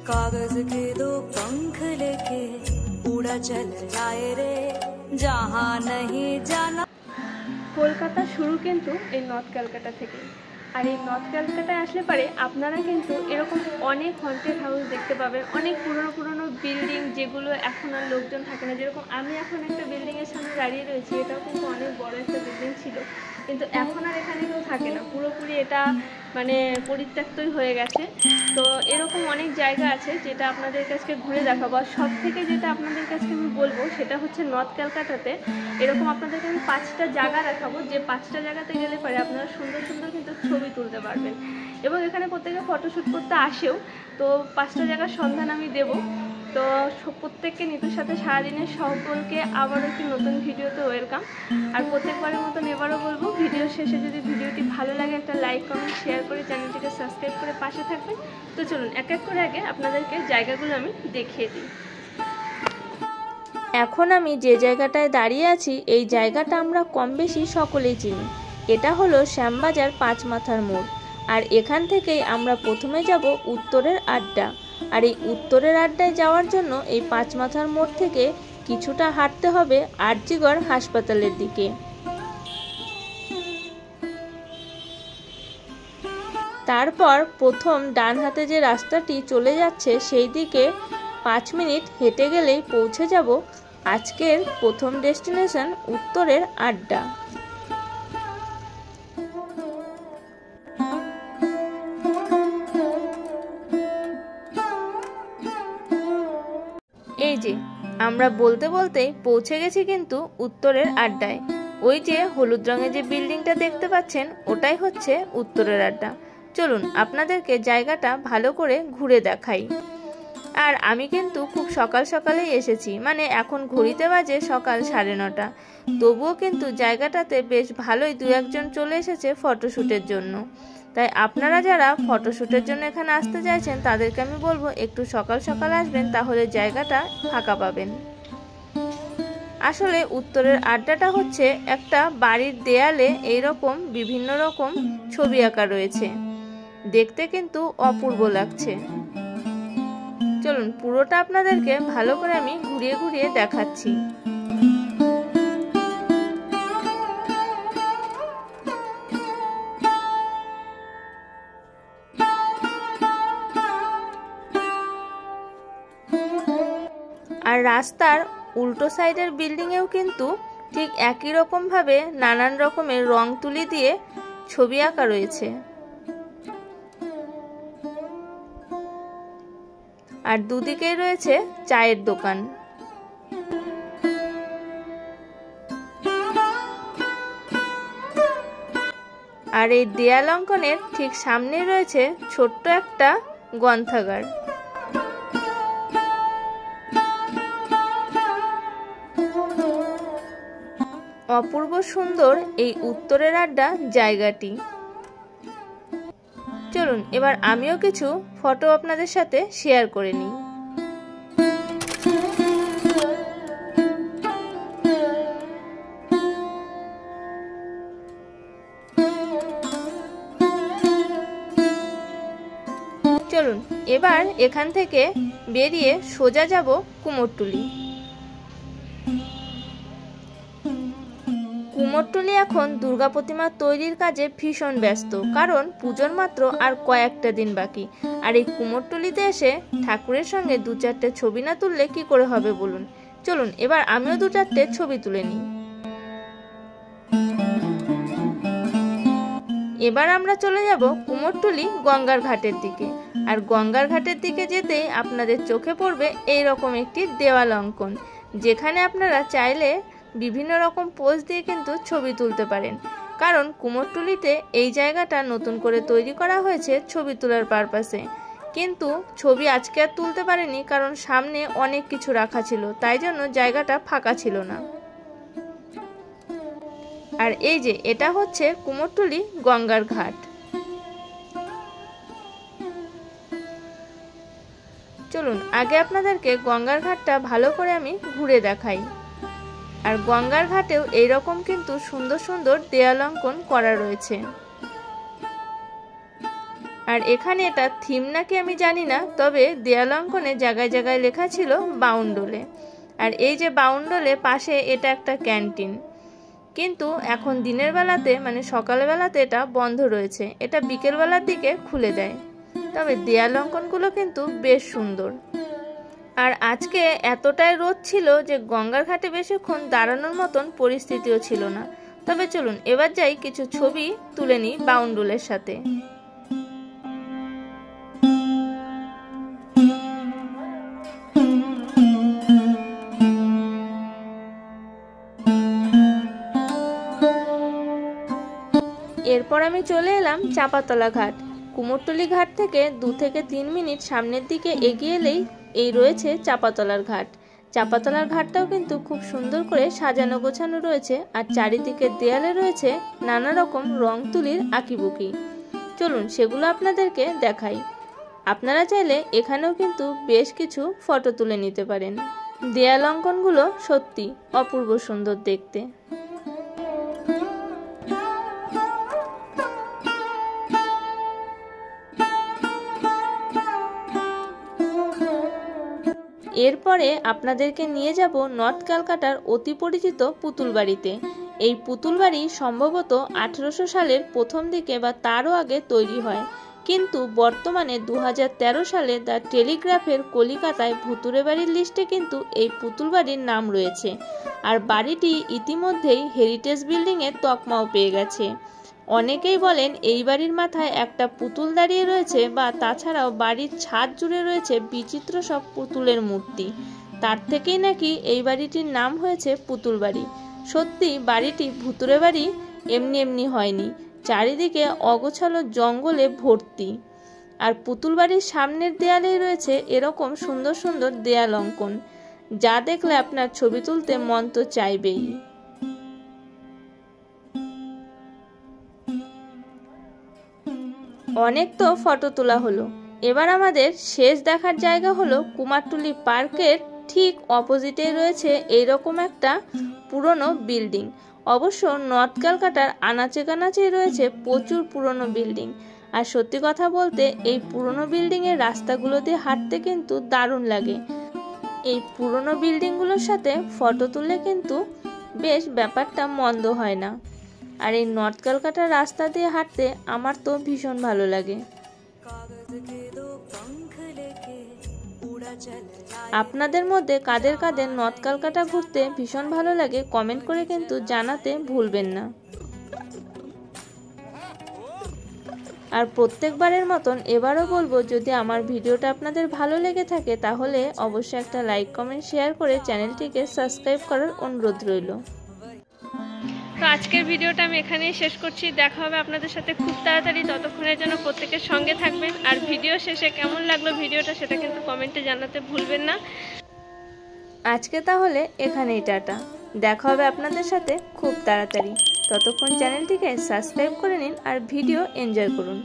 कागज के दो पंख लेके उड़ा चल जाए रे जहाँ नहीं जाना। কলকাতা শুরু কিন্তু এই নর্থ ক্যালকাটা থেকে। আর এই নর্থ ক্যালকাটায় আসলে পারে আপনারা কিন্তু এরকম অনেক হন্টেড হাউস দেখতে পাবেন, অনেক পুরনো বিল্ডিং যেগুলো এখন আর লোকজন থাকে না। যেরকম আমি এখন একটা বিল্ডিংয়ের সামনে দাঁড়িয়ে রয়েছি, এটাও কিন্তু অনেক বড় একটা বিল্ডিং ছিল, কিন্তু এখন আর এখানে কেউ থাকে না, পুরোপুরি এটা মানে পরিত্যক্তই হয়ে গেছে। তো এরকম অনেক জায়গা আছে যেটা আপনাদের কাছে ঘুরে দেখাবো। আর সব থেকে যেটা আপনাদের কাছে আমি বলবো সেটা হচ্ছে নর্থ ক্যালকাটাতে এরকম আপনাদেরকে আমি 5টা জায়গা দেখাবো, যে 5টা জায়গাতে গেলে পরে আপনারা সুন্দর সুন্দর কিন্তু ছবি তুলতে পারবেন। এবং এখানে প্রত্যেকে ফটোশ্যুট করতে আসেও, তো 5টা জায়গার সন্ধান আমি দেবো। তো প্রত্যেককে নিতুর সাথে সারাদিনের সকলকে আবারও একটি নতুন ভিডিওতে ওয়েলকাম। আর প্রত্যেকবারের মতন এবারও বলবো, ভিডিও শেষে যদি ভিডিওটি ভালো লাগে একটা লাইক কমেন্ট শেয়ার করে চ্যানেলটিকে সাবস্ক্রাইব করে পাশে থাকবেন। তো চলুন এক এক করে আগে আপনাদেরকে জায়গাগুলো আমি দেখিয়ে দিই। এখন আমি যে জায়গাটায় দাঁড়িয়ে আছি এই জায়গাটা আমরা কম বেশি সকলেই চিনি। এটা হলো শ্যামবাজার 5 মাথার মোড়। আর এখান থেকেই আমরা প্রথমে যাব উত্তরের আড্ডা। আর এই উত্তরের আড্ডায় যাওয়ার জন্য এই 5 মাথার মোড় থেকে কিছুটা হাঁটতে হবে আরজিগড় হাসপাতালের দিকে। তারপর প্রথম ডান হাতে যে রাস্তাটি চলে যাচ্ছে সেই দিকে 5 মিনিট হেঁটে গেলেই পৌঁছে যাব আজকের প্রথম ডেস্টিনেশন উত্তরের আড্ডা। এই যে আমরা বলতে বলতেই পৌঁছে গেছি কিন্তু উত্তরের আড্ডায়। ওই যে হলুদ রঙের যে বিল্ডিংটা দেখতে পাচ্ছেন ওটাই হচ্ছে উত্তরের আড্ডা। চলুন আপনাদেরকে জায়গাটা ভালো করে ঘুরে দেখাই। আর আমি কিন্তু খুব সকাল সকালেই এসেছি, মানে এখন ঘড়িতে বাজে সকাল 9:30। তবুও কিন্তু জায়গাটাতে বেশ ভালোই 2-1 জন চলে এসেছে ফটোশ্যুটের জন্য। তাই আপনারা যারা ফটোশ্যুটের জন্য এখানে আসতে চাইছেন তাদেরকে আমি বলবো একটু সকাল সকাল আসবেন, তাহলে জায়গাটা ফাঁকা পাবেন। আসলে উত্তরের আড্ডাটা হচ্ছে একটা বাড়ির দেয়ালে এইরকম বিভিন্ন রকম ছবি আঁকা রয়েছে, দেখতে কিন্তু অপূর্ব লাগছে। চলুন পুরোটা আপনাদেরকে ভালো করে আমি ঘুরিয়ে ঘুরিয়ে দেখাচ্ছি। আর রাস্তার উল্টো সাইডের বিল্ডিংয়েও কিন্তু ঠিক একই রকম ভাবে নানান রকমের রং তুলি দিয়ে ছবি আঁকা রয়েছে। আর দুদিকেই রয়েছে চায়ের দোকান। আর এই দেয়াল অঙ্কনের ঠিক সামনে রয়েছে ছোট্ট একটা গ্রন্থাগার। অপূর্ব সুন্দর এই উত্তরের আড্ডা জায়গাটি। চলুন এবার আমিও কিছু ফটো আপনাদের সাথে শেয়ার করে নিই। চলুন এবার এখান থেকে বেরিয়ে সোজা যাব কুমোরটুলি। কুমোরটুলি এখন দুর্গা প্রতিমা তৈরির কাজে ভীষণ ব্যস্ত, কারণ পুজোর মাত্র আর কয়েকটা দিন বাকি। আর এই কুমোরটুলিতে এসে ঠাকুরের সঙ্গে 2-4টে ছবি না তুললে কি করে হবে বলুন। চলুন এবার আমিও 2-4টে ছবি তুলে নিই। এবার আমরা চলে যাব কুমোরটুলি গঙ্গার ঘাটের দিকে। আর গঙ্গার ঘাটের দিকে যেতেই আপনাদের চোখে পড়বে এইরকম একটি দেওয়াল অঙ্কন, যেখানে আপনারা চাইলে বিভিন্ন রকম পোজ দিয়ে কিন্তু ছবি তুলতে পারেন। কারণ কুমোরটুলিতে এই জায়গাটা নতুন করে তৈরি করা হয়েছে ছবি তোলার পারপাসে, কিন্তু ছবি আজকে আর তুলতে পারেনি কারণ সামনে অনেক কিছু রাখা ছিল, তাই জন্য জায়গাটা ফাঁকা ছিল না। আর এই যে এটা হচ্ছে কুমোরটুলি গঙ্গার ঘাট। চলুন আগে আপনাদেরকে গঙ্গার ঘাটটা ভালো করে আমি ঘুরে দেখাই। আর গঙ্গার ঘাটেও এইরকম কিন্তু সুন্দর সুন্দর দেয়াল অঙ্কন করা রয়েছে। আর এখানে এটা থিম নাকি আমি জানি না, তবে দেয়াল অঙ্কনে জায়গায় জায়গায় লেখা ছিল বাউন্ডলে। আর এই যে বাউন্ডলে পাশে এটা একটা ক্যান্টিন, কিন্তু এখন দিনের বেলাতে মানে সকালবেলাতে এটা বন্ধ রয়েছে, এটা বিকেলবেলার দিকে খুলে দেয়। তবে দেয়াল অঙ্কনগুলো কিন্তু বেশ সুন্দর। আর আজকে এতটাই রোদ ছিল যে গঙ্গার ঘাটে বেশিক্ষণ দাঁড়ানোর মতন পরিস্থিতিও ছিল না। তবে চলুন এবার যাই কিছু ছবি তুলে নিই বাউন্ডুলের সাথে। এরপর আমি চলে এলাম চাপাতলা ঘাট। কুমোরটুলি ঘাট থেকে 2 থেকে 3 মিনিট সামনের দিকে এগিয়ে এলেই এই রয়েছে চাপাতলার ঘাট। চাপাতলার ঘাটটাও কিন্তু খুব সুন্দর করে সাজানো গোছানো রয়েছে, আর চারিদিকে দেয়ালে রয়েছে নানা রকম রং তুলির আঁকিবুকি। চলুন সেগুলো আপনাদেরকে দেখাই। আপনারা চাইলে এখানেও কিন্তু বেশ কিছু ফটো তুলে নিতে পারেন। দেয়াল অঙ্কনগুলো সত্যি অপূর্ব সুন্দর দেখতে। এরপরে আপনাদেরকে নিয়ে যাব নর্থ ক্যালকাটার অতি পরিচিত পুতুল বাড়িতে। এই পুতুল বাড়ি সম্ভবত 1800 সালের প্রথম দিকে বা তারও আগে তৈরি হয়, কিন্তু বর্তমানে 2013 সালে দ্য টেলিগ্রাফের কলিকাতায় ভুতুরে বাড়ির লিস্টে কিন্তু এই পুতুল বাড়ির নাম রয়েছে। আর বাড়িটি ইতিমধ্যেই হেরিটেজ বিল্ডিংয়ের তকমাও পেয়ে গেছে। অনেকেই বলেন এই বাড়ির মাথায় একটা পুতুল দাঁড়িয়ে রয়েছে, বা তাছাড়াও বাড়ির ছাদ জুড়ে রয়েছে বিচিত্র সব পুতুলের মূর্তি। তার থেকেই নাকি এই বাড়িটির নাম হয়েছে পুতুল বাড়ি। সত্যি বাড়িটি ভুতুরে বাড়ি এমনি এমনি হয়নি, চারিদিকে অগোছালো জঙ্গলে ভর্তি। আর পুতুল বাড়ির সামনের দেয়ালেই রয়েছে এরকম সুন্দর সুন্দর দেয়াল অঙ্কন, যা দেখলে আপনার ছবি তুলতে মন তো চাইবেই। অনেক তো ফটো তোলা হলো, এবার আমাদের শেষ দেখার জায়গা হলো কুমারটুলি পার্কের ঠিক অপোজিটে রয়েছে এইরকম একটা পুরনো বিল্ডিং। অবশ্য নর্থ ক্যালকাটার আনাচে কানাচেই রয়েছে প্রচুর পুরনো বিল্ডিং। আর সত্যি কথা বলতে এই পুরনো বিল্ডিংয়ের রাস্তাগুলো দিয়ে হাঁটতে কিন্তু দারুণ লাগে। এই পুরনো বিল্ডিংগুলোর সাথে ফটো তুললে কিন্তু বেশ ব্যাপারটা মন্দ হয় না। আর এই নর্থ ক্যালকাটার রাস্তা দিয়ে হাঁটতে আমার তো ভীষণ ভালো লাগে। আপনাদের মধ্যে কাদের কাদের নর্থ ক্যালকাটা ঘুরতে ভীষণ ভালো লাগে কমেন্ট করে কিন্তু জানাতে ভুলবেন না। আর প্রত্যেকবারের মতন এবারও বলবো, যদি আমার ভিডিওটা আপনাদের ভালো লেগে থাকে তাহলে অবশ্যই একটা লাইক কমেন্ট শেয়ার করে চ্যানেলটিকে সাবস্ক্রাইব করার অনুরোধ রইল। তো আজকের ভিডিওটা আমি এখানেই শেষ করছি। দেখা হবে আপনাদের সাথে খুব তাড়াতাড়ি। ততক্ষণের জন্য প্রত্যেকের সঙ্গে থাকবেন। আর ভিডিও শেষে কেমন লাগলো ভিডিওটা সেটা কিন্তু কমেন্টে জানাতে ভুলবেন না। আজকে তাহলে এখানেই টাটা। দেখা হবে আপনাদের সাথে খুব তাড়াতাড়ি। ততক্ষণ চ্যানেলটিকে সাবস্ক্রাইব করে নিন আর ভিডিও এনজয় করুন।